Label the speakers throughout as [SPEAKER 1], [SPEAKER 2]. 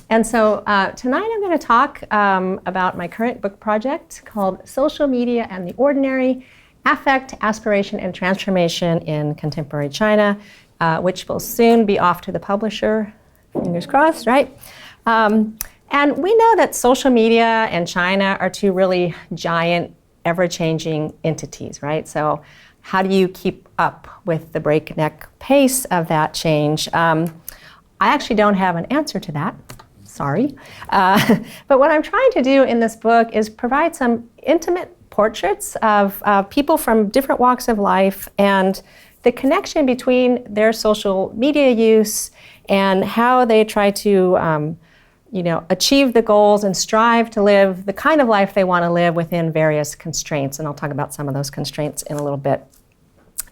[SPEAKER 1] And so tonight I'm going to talk about my current book project called Social Media and the Ordinary: Affect, Aspiration, and Transformation in Contemporary China, which will soon be off to the publisher. Fingers crossed, right? And we know that social media and China are two really giant, ever-changing entities, right? So how do you keep up with the breakneck pace of that change? I actually don't have an answer to that. Sorry. But what I'm trying to do in this book is provide some intimate portraits of people from different walks of life and the connection between their social media use and how they try to achieve the goals and strive to live the kind of life they want to live within various constraints. And I'll talk about some of those constraints in a little bit.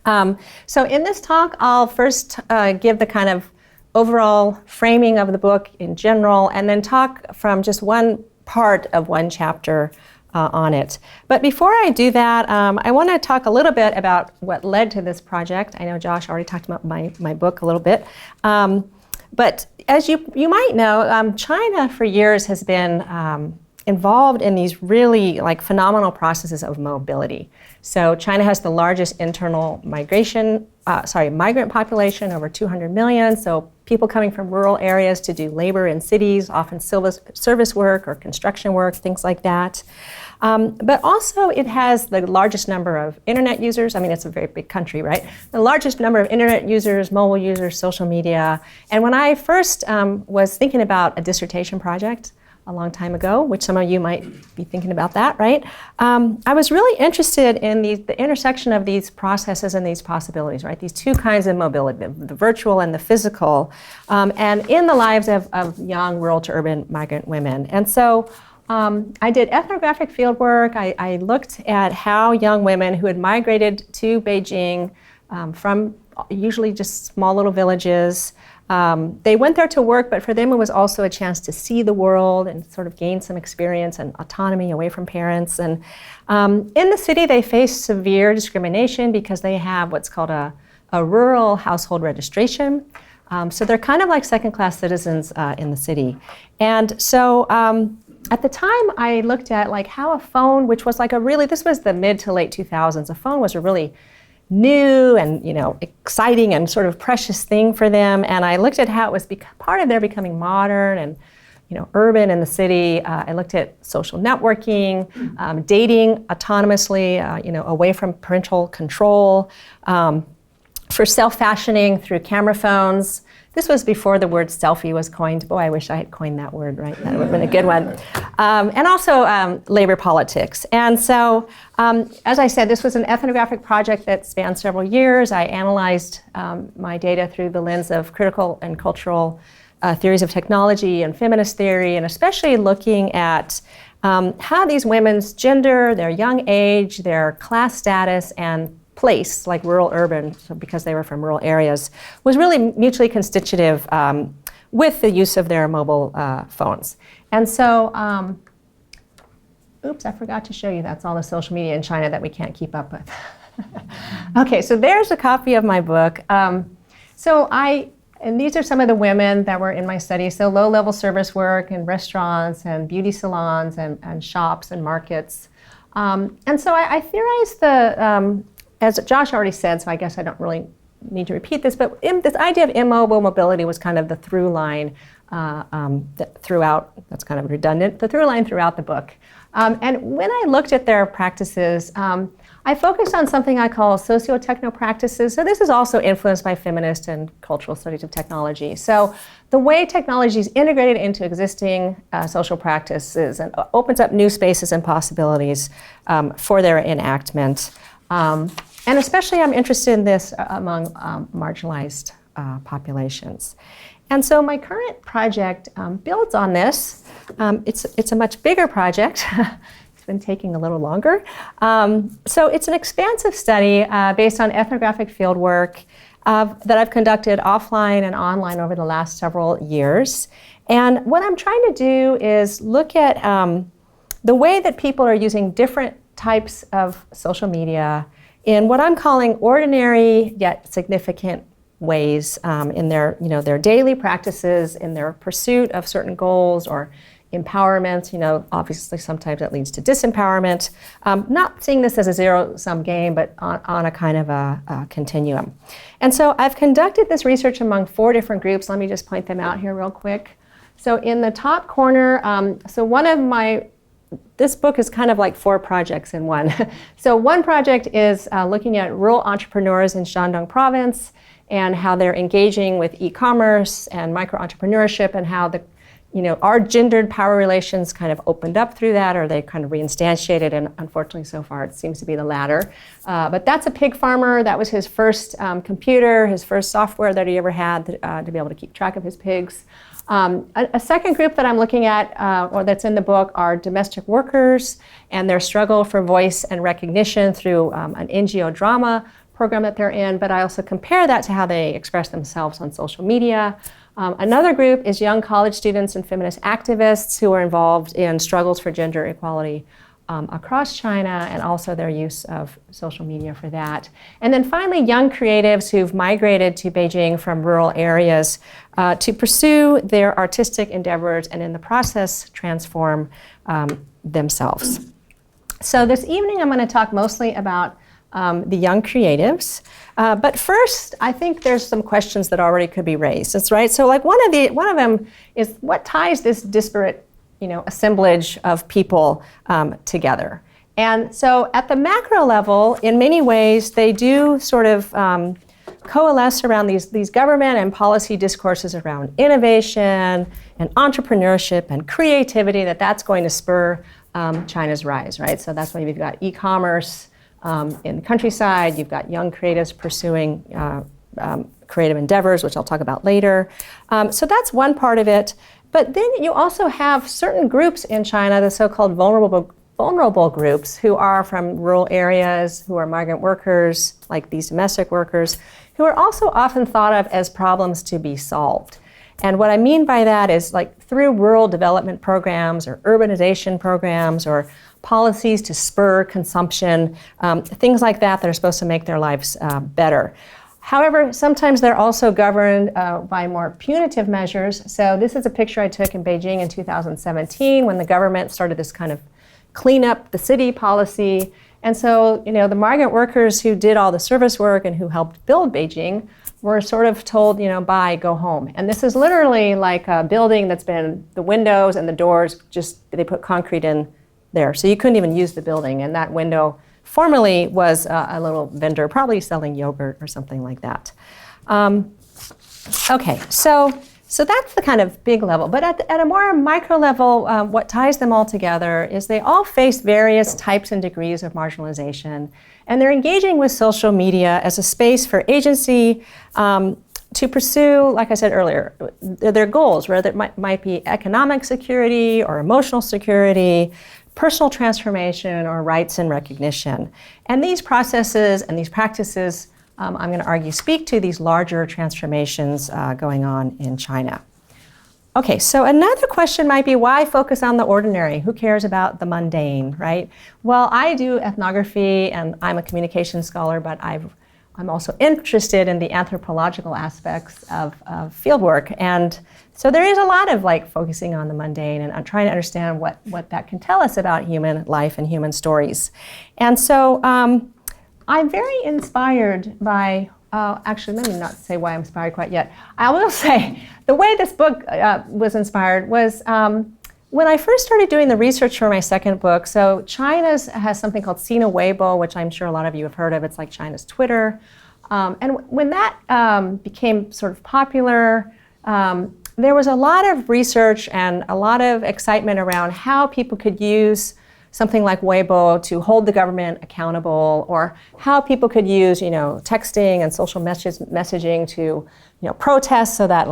[SPEAKER 1] So in this talk, I'll first give the kind of overall framing of the book in general, and then talk from just one part of one chapter on it. But before I do that, I want to talk a little bit about what led to this project. I know Josh already talked about my book a little bit. But as you might know, China for years has been involved in these really phenomenal processes of mobility. So China has the largest internal migrant population, over 200 million. So people coming from rural areas to do labor in cities, often service work or construction work, things like that. But also it has the largest number of internet users. I mean, it's a very big country, right? The largest number of internet users, mobile users, social media. And when I first was thinking about a dissertation project a long time ago, which some of you might be thinking about that, right? I was really interested in the intersection of these processes and these possibilities, right? These two kinds of mobility, the virtual and the physical, and in the lives of young rural to urban migrant women. And so I did ethnographic fieldwork. I looked at how young women who had migrated to Beijing from usually just small little villages, they went there to work, but for them it was also a chance to see the world and sort of gain some experience and autonomy away from parents. And in the city they face severe discrimination because they have what's called a rural household registration. So they're kind of like second-class citizens in the city. And so at the time I looked at how a phone, which was this was the mid to late 2000s, a phone was a really new and exciting and sort of precious thing for them. And I looked at how it was part of their becoming modern and urban in the city. I looked at social networking, dating autonomously, away from parental control, for self-fashioning through camera phones. This was before the word selfie was coined. Boy, I wish I had coined that word, right? That would have been a good one. And also labor politics. And so, as I said, this was an ethnographic project that spanned several years. I analyzed my data through the lens of critical and cultural theories of technology and feminist theory, and especially looking at how these women's gender, their young age, their class status, and place, like rural urban, so because they were from rural areas, was really mutually constitutive with the use of their mobile phones. And so, oops, I forgot to show you, that's all the social media in China that we can't keep up with. Okay, so there's a copy of my book. And these are some of the women that were in my study. So low-level service work in restaurants and beauty salons and shops and markets. And so I theorized as Josh already said, so I guess I don't really need to repeat this, but this idea of immobile mobility was kind of the through line throughout, that's kind of redundant, the through line throughout the book. And when I looked at their practices, I focused on something I call socio-techno practices. So this is also influenced by feminist and cultural studies of technology. So the way technology is integrated into existing social practices and opens up new spaces and possibilities for their enactment. And especially I'm interested in this among marginalized populations. And so my current project builds on this. It's a much bigger project. It's been taking a little longer. So it's an expansive study based on ethnographic fieldwork that I've conducted offline and online over the last several years. And what I'm trying to do is look at the way that people are using different types of social media in what I'm calling ordinary yet significant ways in their, their daily practices, in their pursuit of certain goals or empowerment. Obviously sometimes that leads to disempowerment. Not seeing this as a zero-sum game, but on a kind of a continuum. And so I've conducted this research among 4 different groups. Let me just point them out here real quick. So in the top corner, this book is kind of like 4 projects in one. So one project is looking at rural entrepreneurs in Shandong province and how they're engaging with e-commerce and micro-entrepreneurship, and how our gendered power relations kind of opened up through that, or they kind of reinstantiated, and unfortunately so far it seems to be the latter. But that's a pig farmer. That was his first computer, his first software that he ever had to be able to keep track of his pigs. A second group that I'm looking at, or that's in the book, are domestic workers and their struggle for voice and recognition through an NGO drama program that they're in, but I also compare that to how they express themselves on social media. Another group is young college students and feminist activists who are involved in struggles for gender equality across China, and also their use of social media for that. And then finally, young creatives who've migrated to Beijing from rural areas to pursue their artistic endeavors and in the process transform themselves. So this evening I'm going to talk mostly about the young creatives. But first, I think there's some questions that already could be raised. That's right. So like one of them is, what ties this disparate assemblage of people together? And so at the macro level, in many ways, they do sort of coalesce around these government and policy discourses around innovation and entrepreneurship and creativity, that's going to spur China's rise, right? So that's why we've got e-commerce in the countryside. You've got young creatives pursuing creative endeavors, which I'll talk about later. So that's one part of it. But then you also have certain groups in China, the so-called vulnerable groups, who are from rural areas, who are migrant workers, like these domestic workers, who are also often thought of as problems to be solved. And what I mean by that is, like, through rural development programs or urbanization programs or policies to spur consumption, things like that are supposed to make their lives better. However, sometimes they're also governed by more punitive measures. So this is a picture I took in Beijing in 2017 when the government started this kind of clean up the city policy. And so, the migrant workers who did all the service work and who helped build Beijing were sort of told, bye, go home. And this is literally like a building that's been, the windows and the doors, they put concrete in there. So you couldn't even use the building. And that window formerly was a little vendor, probably selling yogurt or something like that. Okay, so that's the kind of big level. But at a more micro level, what ties them all together is they all face various types and degrees of marginalization. And they're engaging with social media as a space for agency to pursue, like I said earlier, their goals, whether it might be economic security or emotional security, personal transformation, or rights and recognition. And these processes and these practices, I'm going to argue, speak to these larger transformations going on in China. Okay, so another question might be, why focus on the ordinary? Who cares about the mundane, right? Well, I do ethnography, and I'm a communications scholar, but I'm also interested in the anthropological aspects of fieldwork. And so there is a lot of focusing on the mundane, and I'm trying to understand what that can tell us about human life and human stories. And so I'm very inspired by, actually, let me not say why I'm inspired quite yet. I will say the way this book was inspired was when I first started doing the research for my second book. So China has something called Sina Weibo, which I'm sure a lot of you have heard of. It's like China's Twitter. And when that became sort of popular, there was a lot of research and a lot of excitement around how people could use something like Weibo to hold the government accountable, or how people could use, texting and social messaging to, protest so that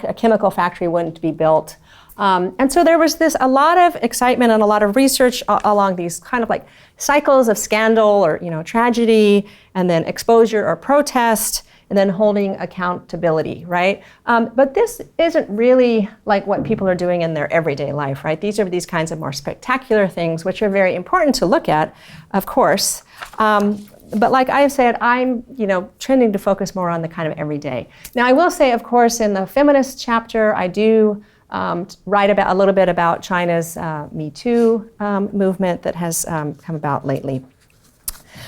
[SPEAKER 1] a chemical factory wouldn't be built. And so there was a lot of excitement and a lot of research along these kind of cycles of scandal or, tragedy, and then exposure or protest, and then holding accountability, right? But this isn't really like what people are doing in their everyday life, right? These are these kinds of more spectacular things, which are very important to look at, of course. But like I said, I'm trending to focus more on the kind of everyday. Now I will say, of course, in the feminist chapter, I do write about a little bit about China's Me Too movement that has come about lately.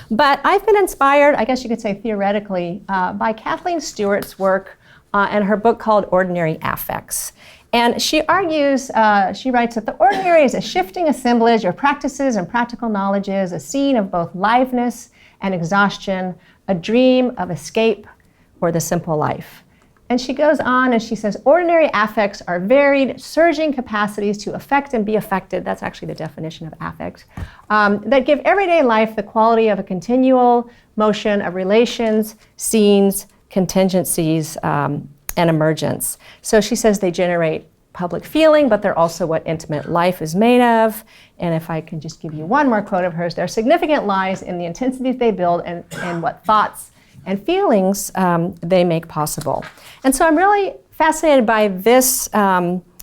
[SPEAKER 1] But I've been inspired, I guess you could say theoretically, by Kathleen Stewart's work and her book called Ordinary Affects. And she argues, she writes that the ordinary is a shifting assemblage of practices and practical knowledges, a scene of both liveness and exhaustion, a dream of escape or the simple life. And she goes on and she says, ordinary affects are varied, surging capacities to affect and be affected. That's actually the definition of affect. That give everyday life the quality of a continual motion of relations, scenes, contingencies, and emergence. So she says they generate public feeling, but they're also what intimate life is made of. And if I can just give you one more quote of hers, there are significant lies in the intensities they build and what thoughts and feelings they make possible. And so I'm really fascinated by this,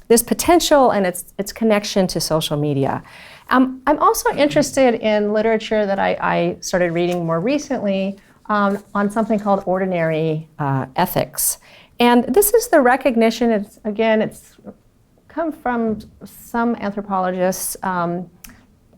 [SPEAKER 1] this potential and its connection to social media. I'm also interested in literature that I started reading more recently on something called ordinary ethics. And this is the recognition, it's come from some anthropologists.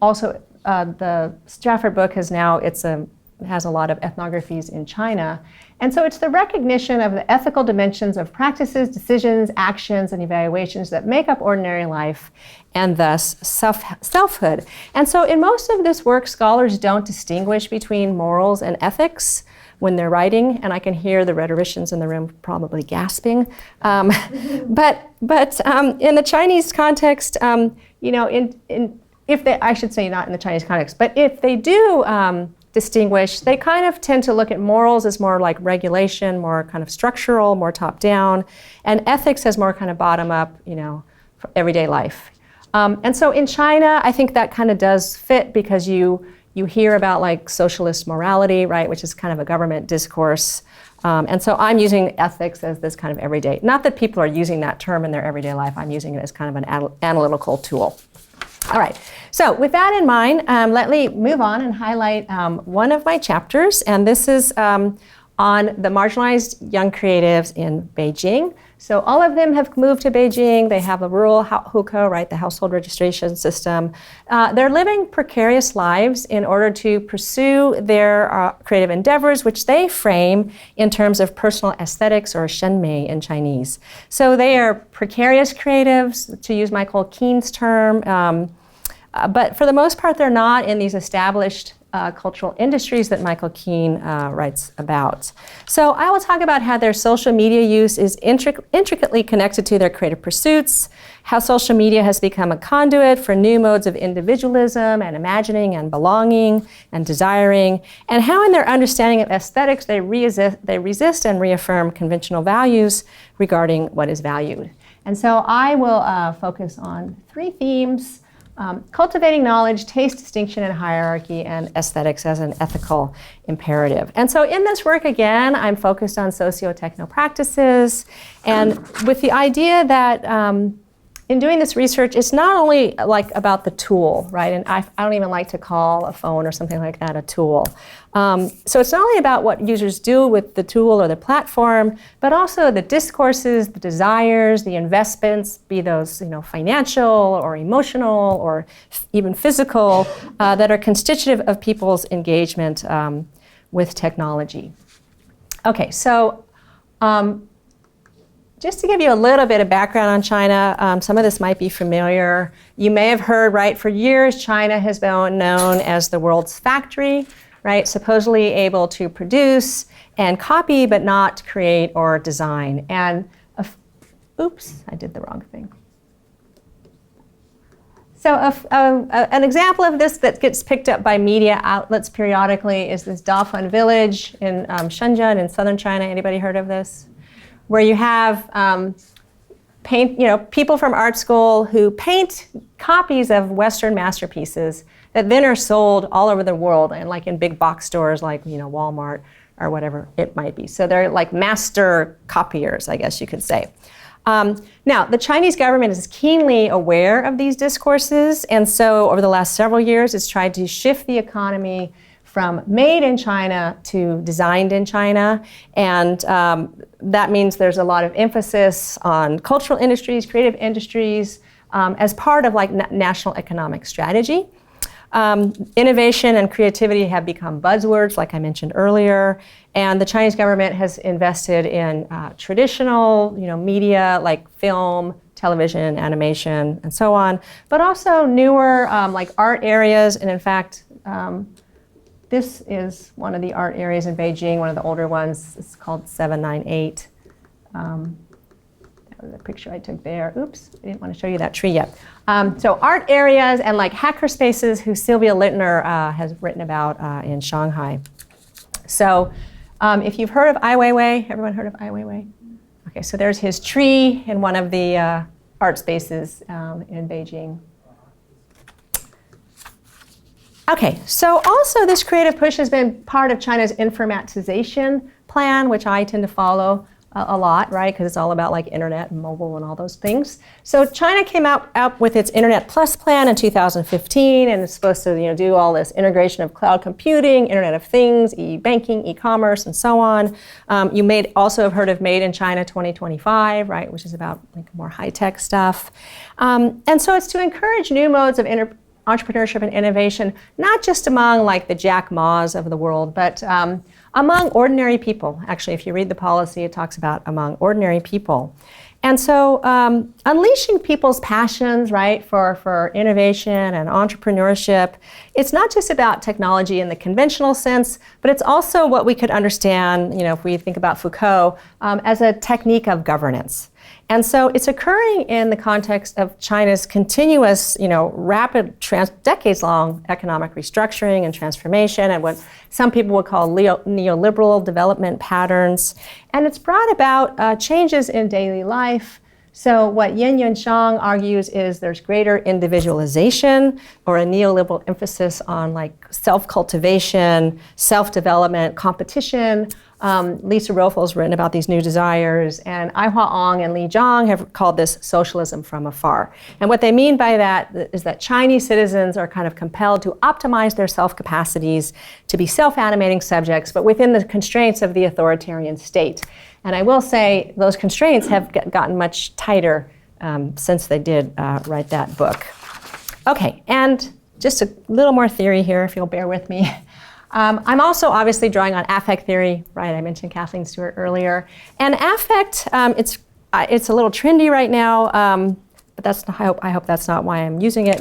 [SPEAKER 1] Also, the Stafford book has a lot of ethnographies in China. And so it's the recognition of the ethical dimensions of practices, decisions, actions, and evaluations that make up ordinary life and thus selfhood. And so in most of this work, scholars don't distinguish between morals and ethics when they're writing, and I can hear the rhetoricians in the room probably gasping. But in the Chinese context, if they, I should say not in the Chinese context, but if they do distinguish, they kind of tend to look at morals as more like regulation, more kind of structural, more top-down, and ethics as more kind of bottom-up, for everyday life. And so in China, I think that kind of does fit because you hear about like socialist morality, right, which is kind of a government discourse. And so I'm using ethics as this kind of everyday. Not that people are using that term in their everyday life. I'm using it as kind of an analytical tool. All right, so with that in mind, let me move on and highlight one of my chapters. And this is on the marginalized young creatives in Beijing. So all of them have moved to Beijing. They have a rural hukou, right, the household registration system. They're living precarious lives in order to pursue their creative endeavors, which they frame in terms of personal aesthetics, or shenmei in Chinese. So they are precarious creatives, to use Michael Keene's term, but for the most part, they're not in these established cultural industries that Michael Keene writes about. So I will talk about how their social media use is intricately connected to their creative pursuits, how social media has become a conduit for new modes of individualism and imagining and belonging and desiring, and how in their understanding of aesthetics they resist and reaffirm conventional values regarding what is valued. And so I will focus on three themes: cultivating knowledge, taste, distinction, and hierarchy, and aesthetics as an ethical imperative. And so in this work, again, I'm focused on socio-techno practices, and with the idea that in doing this research, it's not only like about the tool, right? And I don't even like to call a phone or something like that a tool. So it's not only about what users do with the tool or the platform, but also the discourses, the desires, the investments, be those financial or emotional or even physical, that are constitutive of people's engagement with technology. Okay, so just to give you a little bit of background on China, some of this might be familiar. You may have heard, right, for years China has been known as the world's factory, right, supposedly able to produce and copy but not create or design. And, oops, I did the wrong thing. So an example of this that gets picked up by media outlets periodically is this Dafen village in Shenzhen in southern China. Anybody heard of this? Where you have people from art school who paint copies of Western masterpieces that then are sold all over the world and like in big box stores like Walmart or whatever it might be. So they're like master copiers, I guess you could say. Now, the Chinese government is keenly aware of these discourses, and so over the last several years, it's tried to shift the economy from made in China to designed in China. And that means there's a lot of emphasis on cultural industries, creative industries, as part of like national economic strategy. Innovation and creativity have become buzzwords, like I mentioned earlier, and the Chinese government has invested in traditional, media like film, television, animation, and so on, but also newer like art areas. And in fact, this is one of the art areas in Beijing, one of the older ones. It's called 798. The picture I took there. Oops, I didn't want to show you that tree yet. So art areas and like hacker spaces, who Sylvia Littner has written about in Shanghai. So if you've heard of Ai Weiwei, everyone heard of Ai Weiwei? Okay, so there's his tree in one of the art spaces in Beijing. Okay, so also this creative push has been part of China's informatization plan, which I tend to follow a lot, right? Because it's all about like internet and mobile and all those things. So China came out with its Internet Plus plan in 2015, and it's supposed to do all this integration of cloud computing, Internet of Things, e-banking, e-commerce, and so on. You may also have heard of Made in China 2025, right? Which is about like more high-tech stuff. And so it's to encourage new modes of entrepreneurship and innovation, not just among like the Jack Ma's of the world, but among ordinary people. Actually, if you read the policy, it talks about among ordinary people. And so unleashing people's passions, right, for innovation and entrepreneurship, it's not just about technology in the conventional sense, but it's also what we could understand, if we think about Foucault, as a technique of governance. And so it's occurring in the context of China's continuous, rapid, decades-long economic restructuring and transformation, and what some people would call neoliberal development patterns. And it's brought about changes in daily life. So what Yin Yun Shang argues is there's greater individualization, or a neoliberal emphasis on like self-cultivation, self-development, competition. Lisa Rofel's written about these new desires, and Ai Hua-ong and Li Zhang have called this socialism from afar. And what they mean by that is that Chinese citizens are kind of compelled to optimize their self-capacities to be self-animating subjects, but within the constraints of the authoritarian state. And I will say those constraints have gotten much tighter since they did write that book. Okay, and just a little more theory here, if you'll bear with me. I'm also obviously drawing on affect theory, right? I mentioned Kathleen Stewart earlier. And affect, it's a little trendy right now, but that's I hope that's not why I'm using it.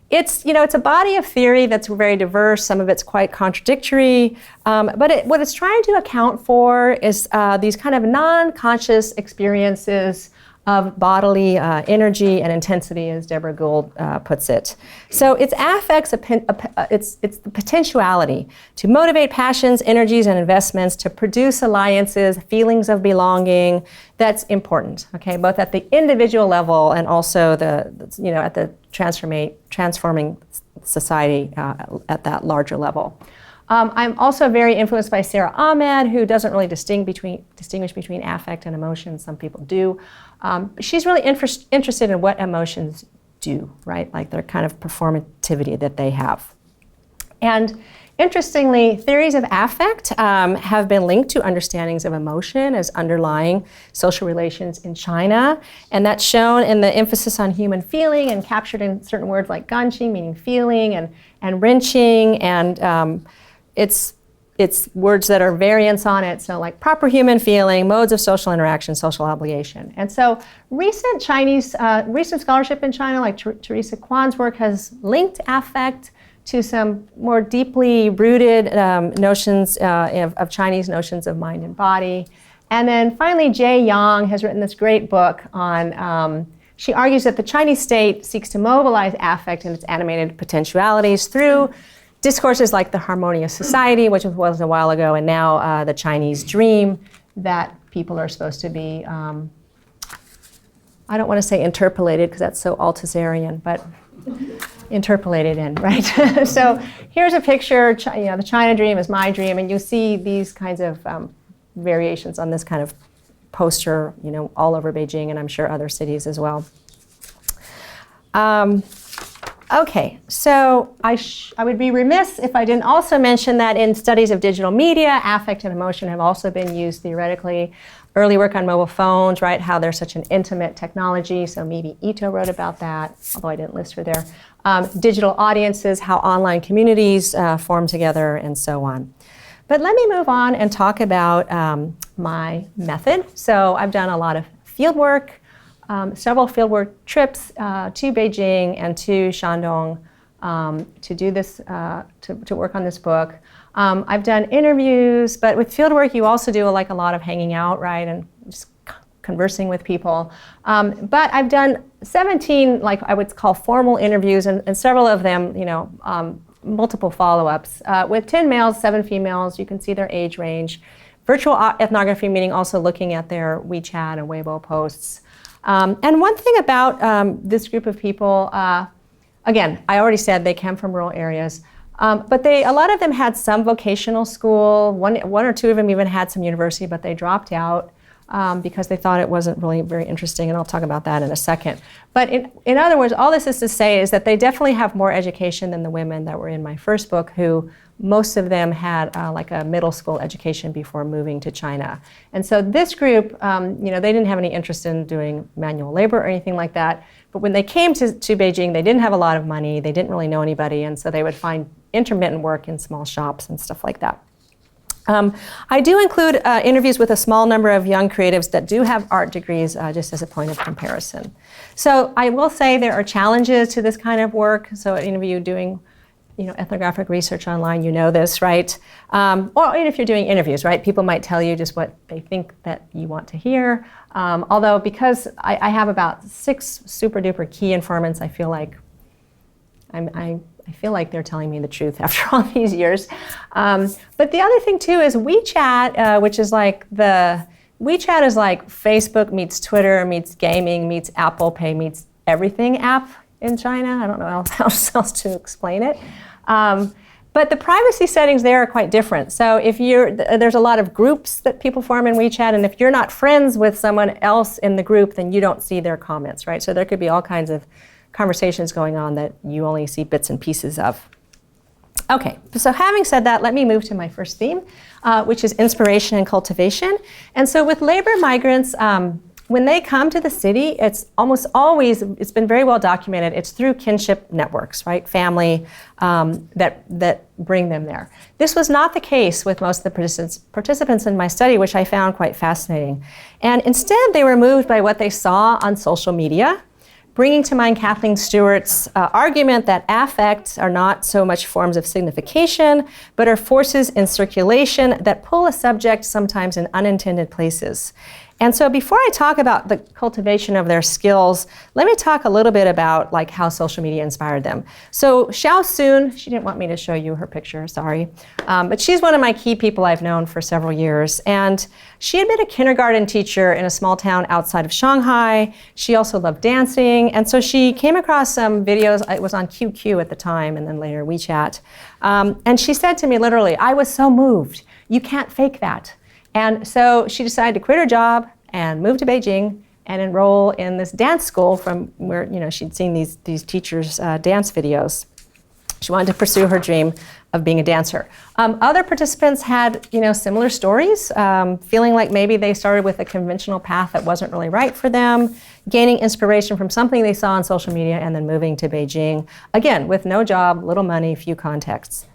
[SPEAKER 1] It's a body of theory that's very diverse. Some of it's quite contradictory, but what it's trying to account for is these kind of non-conscious experiences of bodily energy and intensity, as Deborah Gould puts it. So it's affects, it's the potentiality to motivate passions, energies, and investments to produce alliances, feelings of belonging. That's important, okay, both at the individual level and also at the transforming society at that larger level. I'm also very influenced by Sarah Ahmed, who doesn't really distinguish between affect and emotion. Some people do. She's really interested in what emotions do, right? Like their kind of performativity that they have. And interestingly, theories of affect have been linked to understandings of emotion as underlying social relations in China. And that's shown in the emphasis on human feeling and captured in certain words like ganqing, meaning feeling, and wrenching, and it's words that are variants on it, so like proper human feeling, modes of social interaction, social obligation. And so recent scholarship in China, like Teresa Kwan's work, has linked affect to some more deeply rooted notions of Chinese notions of mind and body. And then finally, Jay Yang has written this great book on, she argues that the Chinese state seeks to mobilize affect and its animated potentialities through discourses like the harmonious society, which was a while ago, and now the Chinese dream, that people are supposed to be, I don't want to say interpolated because that's so Althusserian, but interpolated in, right? So here's a picture, the China dream is my dream, and you see these kinds of variations on this kind of poster, all over Beijing, and I'm sure other cities as well. Okay, so I would be remiss if I didn't also mention that in studies of digital media, affect and emotion have also been used theoretically. Early work on mobile phones, right, how they're such an intimate technology, so maybe Ito wrote about that, although I didn't list her there. Digital audiences, how online communities form together, and so on. But let me move on and talk about my method. So I've done a lot of field work, several fieldwork trips to Beijing and to Shandong to do this, to work on this book. I've done interviews, but with fieldwork you also do like a lot of hanging out, right, and just conversing with people. But I've done 17, like I would call formal interviews, and several of them, you know, multiple follow-ups with 10 males, 7 females. You can see their age range. Virtual ethnography, meaning also looking at their WeChat and Weibo posts. And one thing about this group of people, again, I already said they came from rural areas, but a lot of them had some vocational school. One or two of them even had some university, but they dropped out because they thought it wasn't really very interesting, and I'll talk about that in a second. But in other words, all this is to say is that they definitely have more education than the women that were in my first book, who most of them had like a middle school education before moving to China. And so this group, you know, they didn't have any interest in doing manual labor or anything like that. But when they came to Beijing, they didn't have a lot of money, they didn't really know anybody, and so they would find intermittent work in small shops and stuff like that. I do include interviews with a small number of young creatives that do have art degrees, just as a point of comparison. So I will say there are challenges to this kind of work. So any of you doing, you know, ethnographic research online, you know this, right? Or if you're doing interviews, right? People might tell you just what they think that you want to hear. Although because I have about 6 super duper key informants, I feel like I feel like they're telling me the truth after all these years. But the other thing too is WeChat, which is like WeChat is like Facebook meets Twitter meets gaming meets Apple Pay meets everything app in China. I don't know how else to explain it. But the privacy settings there are quite different. So if there's a lot of groups that people form in WeChat, and if you're not friends with someone else in the group, then you don't see their comments, right? So there could be all kinds of conversations going on that you only see bits and pieces of. Okay, so having said that, let me move to my first theme, which is inspiration and cultivation. And so with labor migrants, when they come to the city, it's almost always, it's been very well documented, it's through kinship networks, right? Family that bring them there. This was not the case with most of the participants in my study, which I found quite fascinating. And instead, they were moved by what they saw on social media, bringing to mind Kathleen Stewart's argument that affects are not so much forms of signification, but are forces in circulation that pull a subject sometimes in unintended places. And so before I talk about the cultivation of their skills, let me talk a little bit about like how social media inspired them. So Xiao Sun, she didn't want me to show you her picture, sorry. But she's one of my key people I've known for several years. And she had been a kindergarten teacher in a small town outside of Shanghai. She also loved dancing. And so she came across some videos, it was on QQ at the time, and then later WeChat. And she said to me literally, I was so moved, you can't fake that. And so she decided to quit her job and move to Beijing and enroll in this dance school from where, you know, she'd seen these teachers' dance videos. She wanted to pursue her dream of being a dancer. Other participants had, you know, similar stories, feeling like maybe they started with a conventional path that wasn't really right for them, gaining inspiration from something they saw on social media and then moving to Beijing, again, with no job, little money, few contacts.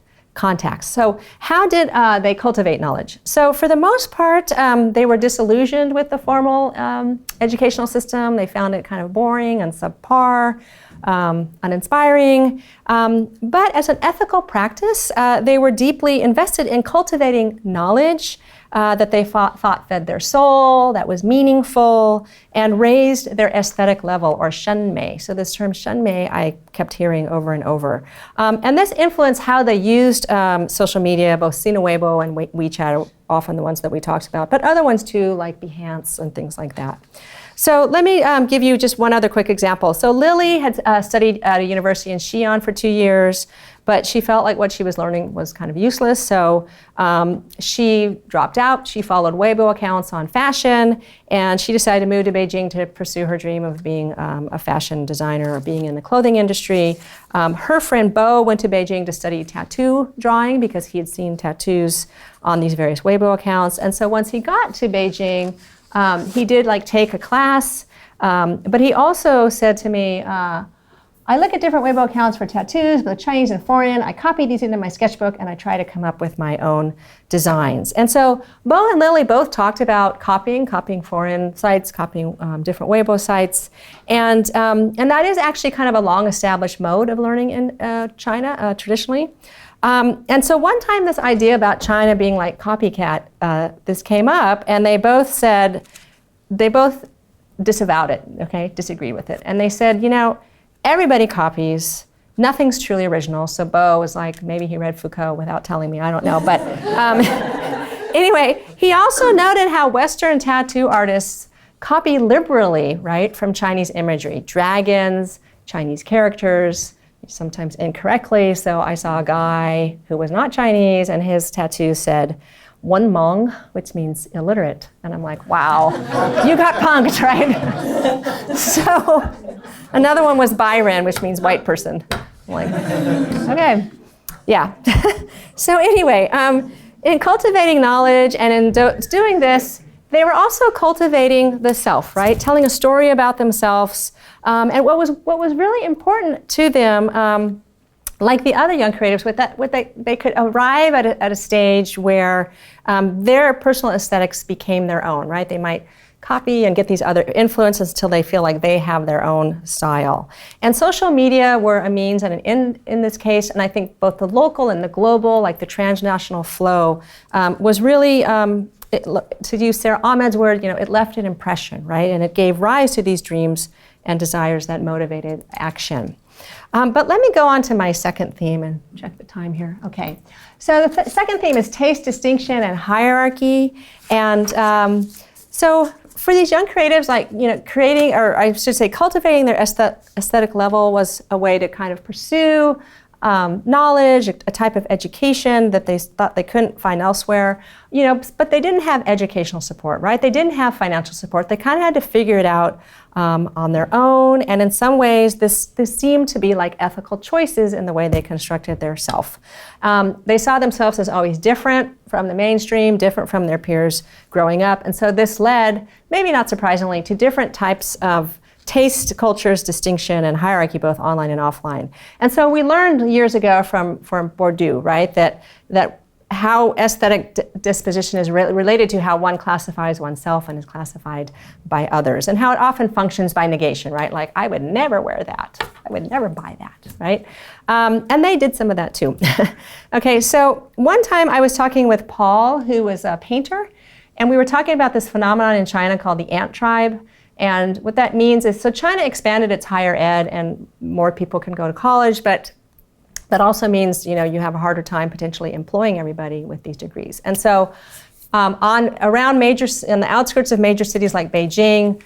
[SPEAKER 1] So how did they cultivate knowledge? So for the most part, they were disillusioned with the formal educational system. They found it kind of boring and subpar, uninspiring. But as an ethical practice, they were deeply invested in cultivating knowledge that they thought fed their soul, that was meaningful, and raised their aesthetic level, or shenmei. So this term shenmei I kept hearing over and over. And this influenced how they used social media, both Sina Weibo and WeChat are often the ones that we talked about, but other ones too, like Behance and things like that. So let me give you just one other quick example. So Lily had studied at a university in Xi'an for 2 years, but she felt like what she was learning was kind of useless. So she dropped out. She followed Weibo accounts on fashion, and she decided to move to Beijing to pursue her dream of being a fashion designer or being in the clothing industry. Her friend Bo went to Beijing to study tattoo drawing because he had seen tattoos on these various Weibo accounts. And so once he got to Beijing, he did take a class, but he also said to me, I look at different Weibo accounts for tattoos, both Chinese and foreign. I copy these into my sketchbook and I try to come up with my own designs. And so Bo and Lily both talked about copying foreign sites, copying different Weibo sites. And that is actually kind of a long established mode of learning in China traditionally. And so one time this idea about China being like copycat, this came up, and they both disavowed it, okay, disagreed with it. And they said, everybody copies, nothing's truly original. So Bo was like, maybe he read Foucault without telling me, I don't know. But anyway, he also noted how Western tattoo artists copy liberally, right, from Chinese imagery, dragons, Chinese characters, sometimes incorrectly. So I saw a guy who was not Chinese, and his tattoo said, "Wen Meng," which means illiterate. And I'm like, wow, you got punked, right? So another one was Byron, which means white person. I'm like, okay, yeah. So anyway, in cultivating knowledge and in doing this, they were also cultivating the self, right? Telling a story about themselves. And what was really important to them, like the other young creatives, they could arrive at a stage where their personal aesthetics became their own, right? They might copy and get these other influences until they feel like they have their own style. And social media were a means and an end in this case, and I think both the local and the global, like the transnational flow, was really, to use Sarah Ahmed's word, it left an impression, right? And it gave rise to these dreams and desires that motivated action. But let me go on to my second theme and check the time here. Okay, so the second theme is taste, distinction, and hierarchy. And so for these young creatives, creating, or I should say cultivating their aesthetic level was a way to kind of pursue knowledge, a type of education that they thought they couldn't find elsewhere, but they didn't have educational support, right? They didn't have financial support. They kind of had to figure it out on their own, and in some ways, this seemed to be like ethical choices in the way they constructed their self. They saw themselves as always different from the mainstream, different from their peers growing up, and so this led, maybe not surprisingly, to different types of taste, cultures, distinction, and hierarchy, both online and offline. And so we learned years ago from Bourdieu, right, that how aesthetic disposition is related to how one classifies oneself and is classified by others, and how it often functions by negation, right? Like, I would never wear that. I would never buy that, right? And they did some of that too. Okay, so one time I was talking with Paul, who was a painter, and we were talking about this phenomenon in China called the ant tribe. And what that means is, so China expanded its higher ed and more people can go to college, but that also means, you have a harder time potentially employing everybody with these degrees. And so in the outskirts of major cities like Beijing,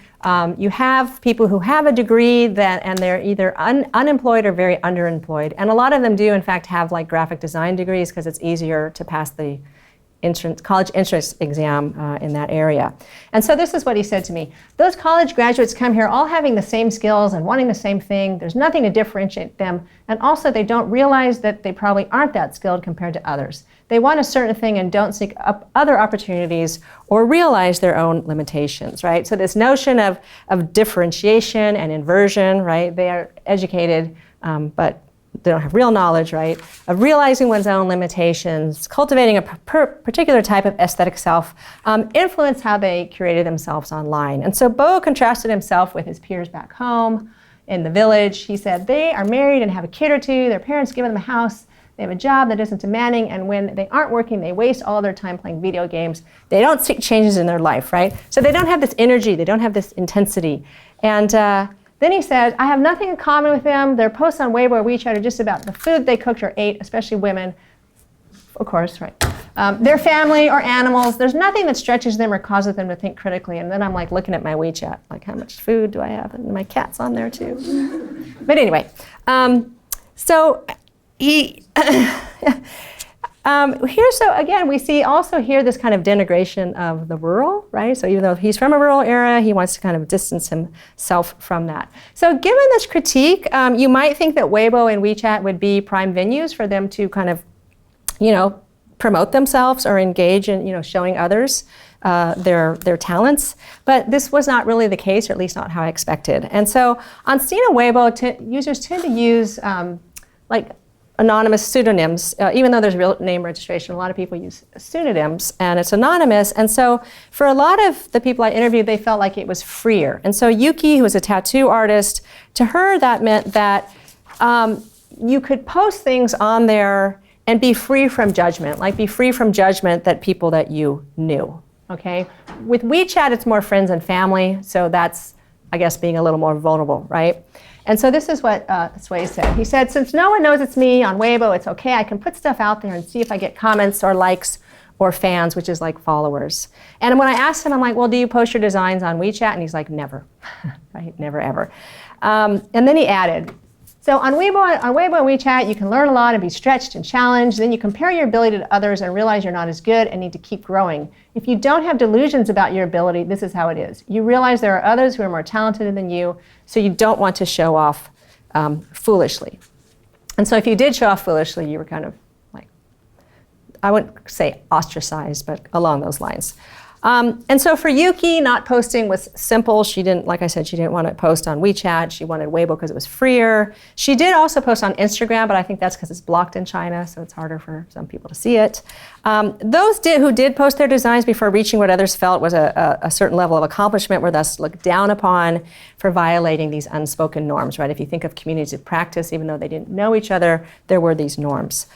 [SPEAKER 1] you have people who have a degree and they're either unemployed or very underemployed. And a lot of them do, in fact, have graphic design degrees because it's easier to pass the college entrance exam in that area. And so this is what he said to me. Those college graduates come here all having the same skills and wanting the same thing. There's nothing to differentiate them. And also they don't realize that they probably aren't that skilled compared to others. They want a certain thing and don't seek other opportunities or realize their own limitations, right? So this notion of differentiation and inversion, right? They are educated, but they don't have real knowledge, right, of realizing one's own limitations, cultivating a particular type of aesthetic self, influence how they curated themselves online. And so Bo contrasted himself with his peers back home in the village. He said they are married and have a kid or two, their parents give them a house, they have a job that isn't demanding, and when they aren't working, they waste all their time playing video games. They don't seek changes in their life, right? So they don't have this energy, they don't have this intensity. And then he said, I have nothing in common with them. Their posts on Weibo or WeChat are just about the food they cooked or ate, especially women, of course, right? Their family or animals, there's nothing that stretches them or causes them to think critically. And then I'm like looking at my WeChat, like how much food do I have? And my cat's on there too. But anyway, so he, here, so again, we see also here this kind of denigration of the rural, right? So even though he's from a rural era, he wants to kind of distance himself from that. So given this critique, you might think that Weibo and WeChat would be prime venues for them to kind of, promote themselves or engage in, showing others their talents. But this was not really the case, or at least not how I expected. And so on Sina Weibo, users tend to use like anonymous pseudonyms, even though there's real name registration. A lot of people use pseudonyms, and it's anonymous. And so for a lot of the people I interviewed, they felt like it was freer. And so Yuki, who was a tattoo artist, to her that meant that you could post things on there and be free from judgment, like be free from judgment that people that you knew, okay? With WeChat, it's more friends and family, so that's, I guess, being a little more vulnerable, right? And so this is what Sway said. He said, since no one knows it's me on Weibo, it's okay. I can put stuff out there and see if I get comments or likes or fans, which is like followers. And when I asked him, I'm like, well, do you post your designs on WeChat? And he's like, never, right? Never, ever. And then he added, so on Weibo and WeChat, you can learn a lot and be stretched and challenged. Then you compare your ability to others and realize you're not as good and need to keep growing. If you don't have delusions about your ability, this is how it is. You realize there are others who are more talented than you, so you don't want to show off foolishly. And so if you did show off foolishly, you were kind of like, I wouldn't say ostracized, but along those lines. And so for Yuki, not posting was simple. She didn't, like I said, she didn't want to post on WeChat. She wanted Weibo because it was freer. She did also post on Instagram, but I think that's because it's blocked in China, so it's harder for some people to see it. Those who did post their designs before reaching what others felt was a certain level of accomplishment were thus looked down upon for violating these unspoken norms, right? If you think of communities of practice, even though they didn't know each other, there were these norms.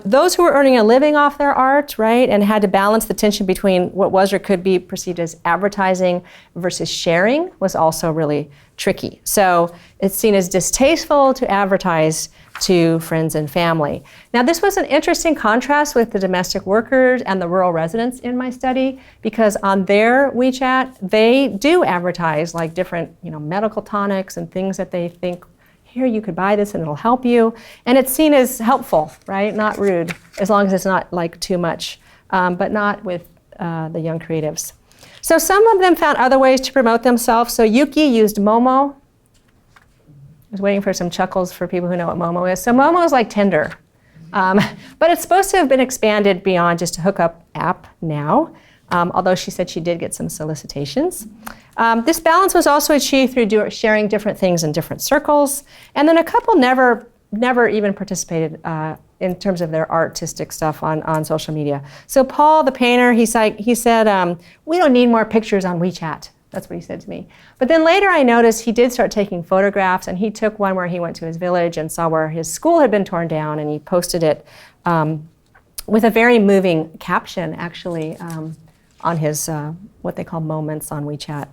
[SPEAKER 1] Those who were earning a living off their art, right, and had to balance the tension between what was or could be perceived as advertising versus sharing was also really tricky. So it's seen as distasteful to advertise to friends and family. Now, this was an interesting contrast with the domestic workers and the rural residents in my study, because on their WeChat, they do advertise like different, medical tonics and things that they think, here, you could buy this and it'll help you. And it's seen as helpful, right? Not rude, as long as it's not like too much, but not with the young creatives. So some of them found other ways to promote themselves. So Yuki used Momo. I was waiting for some chuckles for people who know what Momo is. So Momo is like Tinder, but it's supposed to have been expanded beyond just a hookup app now, although she said she did get some solicitations. This balance was also achieved through sharing different things in different circles, and then a couple never even participated in terms of their artistic stuff on social media. So Paul, the painter, he said, we don't need more pictures on WeChat. That's what he said to me. But then later I noticed he did start taking photographs, and he took one where he went to his village and saw where his school had been torn down, and he posted it with a very moving caption, actually, on his, what they call moments on WeChat.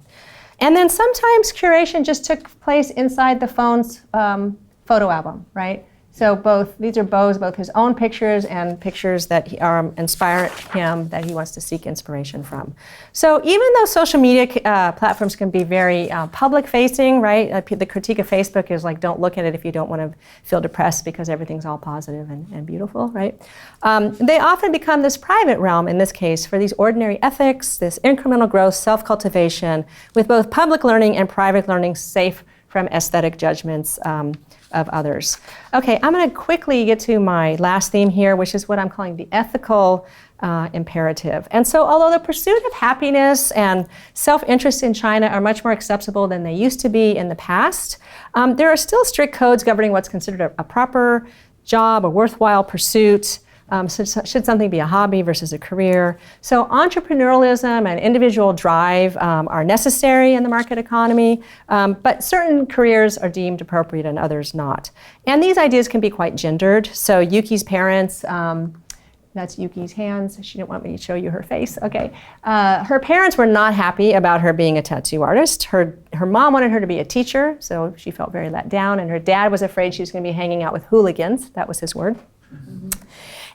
[SPEAKER 1] And then sometimes curation just took place inside the phone's photo album, right? So these are both his own pictures and pictures that inspire him, that he wants to seek inspiration from. So even though social media platforms can be very public-facing, right? The critique of Facebook is like, don't look at it if you don't want to feel depressed because everything's all positive and beautiful, right? They often become this private realm, in this case, for these ordinary ethics, this incremental growth, self-cultivation, with both public learning and private learning safe from aesthetic judgments of others. Okay, I'm going to quickly get to my last theme here, which is what I'm calling the ethical imperative. And so although the pursuit of happiness and self-interest in China are much more acceptable than they used to be in the past, there are still strict codes governing what's considered a proper job, a worthwhile pursuit. Should something be a hobby versus a career? So entrepreneurialism and individual drive are necessary in the market economy, but certain careers are deemed appropriate and others not. And these ideas can be quite gendered. So Yuki's parents, that's Yuki's hands. She didn't want me to show you her face. Okay. Her parents were not happy about her being a tattoo artist. Her mom wanted her to be a teacher, so she felt very let down. And her dad was afraid she was going to be hanging out with hooligans. That was his word. Mm-hmm.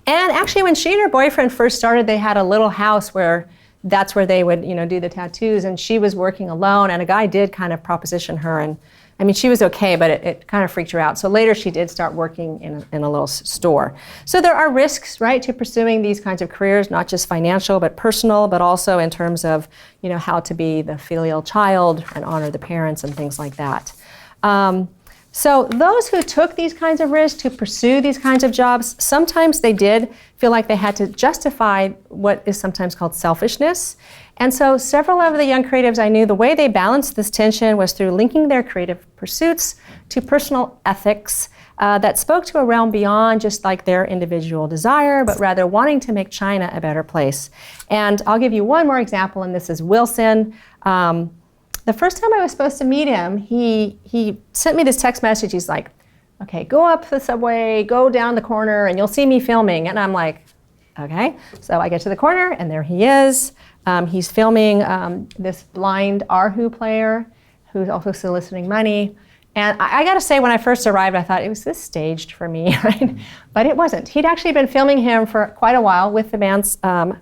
[SPEAKER 1] And actually, when she and her boyfriend first started, they had a little house where that's where they would, do the tattoos, and she was working alone, and a guy did kind of proposition her, and I mean, she was okay, but it kind of freaked her out. So later she did start working in a little store. So there are risks, right, to pursuing these kinds of careers, not just financial, but personal, but also in terms of, how to be the filial child and honor the parents and things like that. So those who took these kinds of risks to pursue these kinds of jobs, sometimes they did feel like they had to justify what is sometimes called selfishness. And so several of the young creatives I knew, the way they balanced this tension was through linking their creative pursuits to personal ethics that spoke to a realm beyond just like their individual desire, but rather wanting to make China a better place. And I'll give you one more example, and this is Wilson. The first time I was supposed to meet him, he sent me this text message. He's like, okay, go up the subway, go down the corner, and you'll see me filming. And I'm like, okay. So I get to the corner, and there he is. He's filming this blind Erhu player who's also soliciting money. And I got to say, when I first arrived, I thought, was this staged for me? Right? But it wasn't. He'd actually been filming him for quite a while with the band's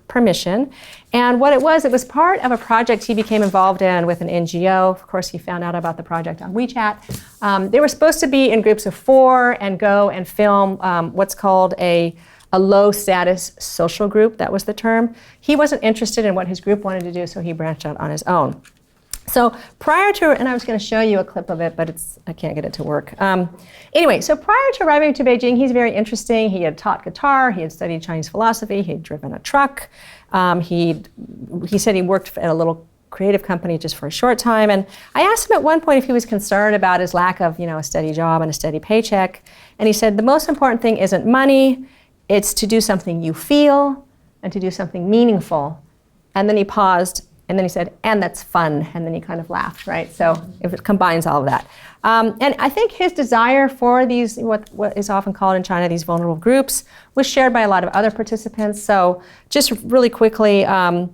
[SPEAKER 1] permission. And what it was part of a project he became involved in with an NGO. Of course, he found out about the project on WeChat. They were supposed to be in groups of 4 and go and film what's called a low-status social group. That was the term. He wasn't interested in what his group wanted to do, so he branched out on his own. So prior to, and I was going to show you a clip of it, but I can't get it to work. Anyway, so prior to arriving to Beijing, he's very interesting. He had taught guitar, he had studied Chinese philosophy, he had driven a truck. He said he worked at a little creative company just for a short time. And I asked him at one point if he was concerned about his lack of, a steady job and a steady paycheck. And he said, the most important thing isn't money, it's to do something you feel and to do something meaningful. And then he paused. And then he said, and that's fun. And then he kind of laughed, right? So it combines all of that. And I think his desire for these, what is often called in China, these vulnerable groups, was shared by a lot of other participants. So just really quickly, China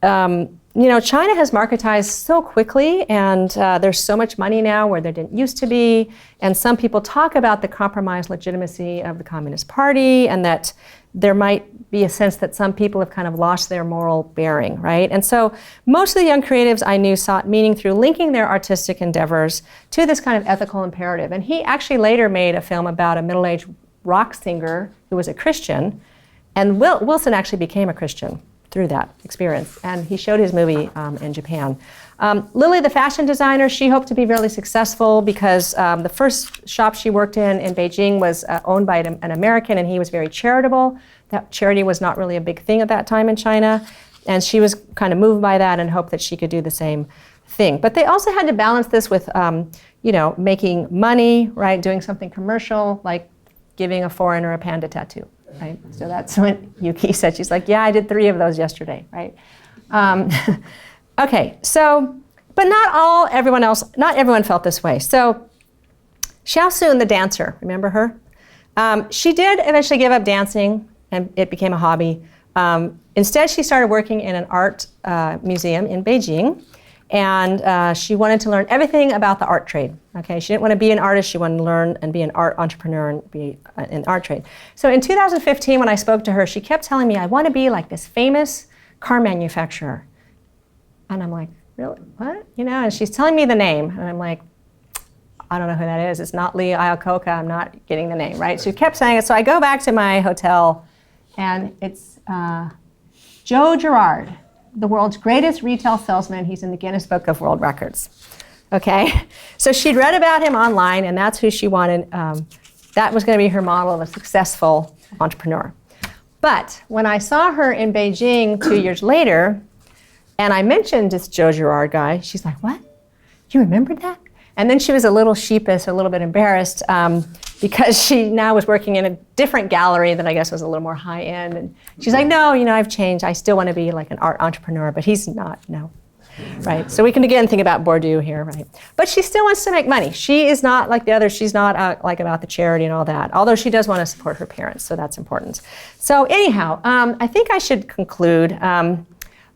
[SPEAKER 1] has marketized so quickly, and there's so much money now where there didn't used to be. And some people talk about the compromised legitimacy of the Communist Party, and that there might be a sense that some people have kind of lost their moral bearing, right? And so most of the young creatives I knew sought meaning through linking their artistic endeavors to this kind of ethical imperative. And he actually later made a film about a middle-aged rock singer who was a Christian, and Wilson actually became a Christian through that experience. And he showed his movie in Japan. Lily, the fashion designer, she hoped to be really successful because the first shop she worked in Beijing was owned by an American, and he was very charitable. That charity was not really a big thing at that time in China. And she was kind of moved by that and hoped that she could do the same thing. But they also had to balance this with, making money, right? Doing something commercial, like giving a foreigner a panda tattoo. Right? So that's what Yuki said. She's like, yeah, I did 3 of those yesterday, right? Okay, so, but not everyone felt this way. So Xiaosun, the dancer, remember her? She did eventually give up dancing, and it became a hobby. Instead, she started working in an art museum in Beijing, and she wanted to learn everything about the art trade. Okay, she didn't want to be an artist, she wanted to learn and be an art entrepreneur and be in the art trade. So in 2015, when I spoke to her, she kept telling me, I want to be like this famous car manufacturer. And I'm like, really, what? And she's telling me the name, and I'm like, I don't know who that is. It's not Lee Iacocca, I'm not getting the name, right? She kept saying it, so I go back to my hotel, and it's Joe Girard, the world's greatest retail salesman. He's in the Guinness Book of World Records. Okay, so she'd read about him online, and that's who she wanted. That was going to be her model of a successful entrepreneur. But when I saw her in Beijing 2 years later, and I mentioned this Joe Girard guy, she's like, what? You remembered that? And then she was a little sheepish, a little bit embarrassed, because she now was working in a different gallery that I guess was a little more high end. And she's like, no, I've changed. I still want to be like an art entrepreneur, but he's not, no. Right, so we can again think about Bourdieu here, right? But she still wants to make money. She is not like the others. She's not like about the charity and all that, although she does want to support her parents, so that's important. So anyhow, I think I should conclude. And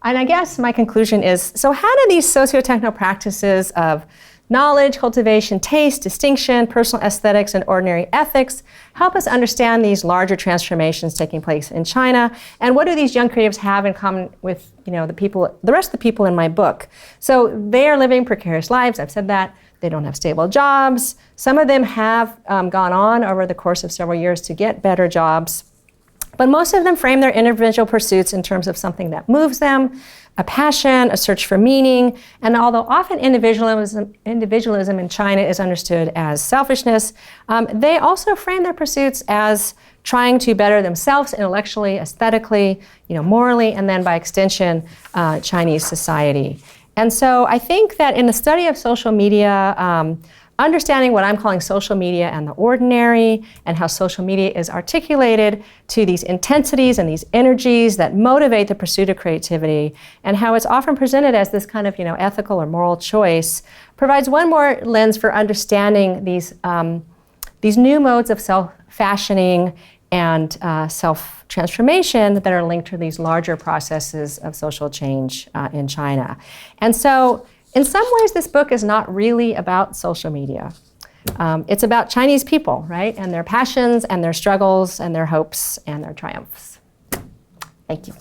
[SPEAKER 1] I guess my conclusion is, so how do these socio-techno practices of knowledge, cultivation, taste, distinction, personal aesthetics, and ordinary ethics help us understand these larger transformations taking place in China. And what do these young creatives have in common with the rest of the people in my book? So they are living precarious lives. I've said that. They don't have stable jobs. Some of them have gone on over the course of several years to get better jobs. But most of them frame their individual pursuits in terms of something that moves them, a passion, a search for meaning. And although often individualism in China is understood as selfishness, they also frame their pursuits as trying to better themselves intellectually, aesthetically, morally, and then by extension, Chinese society. And so I think that in the study of social media, understanding what I'm calling social media and the ordinary, and how social media is articulated to these intensities and these energies that motivate the pursuit of creativity, and how it's often presented as this kind of ethical or moral choice, provides one more lens for understanding these new modes of self-fashioning and self-transformation that are linked to these larger processes of social change in China. And so, in some ways, this book is not really about social media. It's about Chinese people, right? And their passions and their struggles and their hopes and their triumphs. Thank you.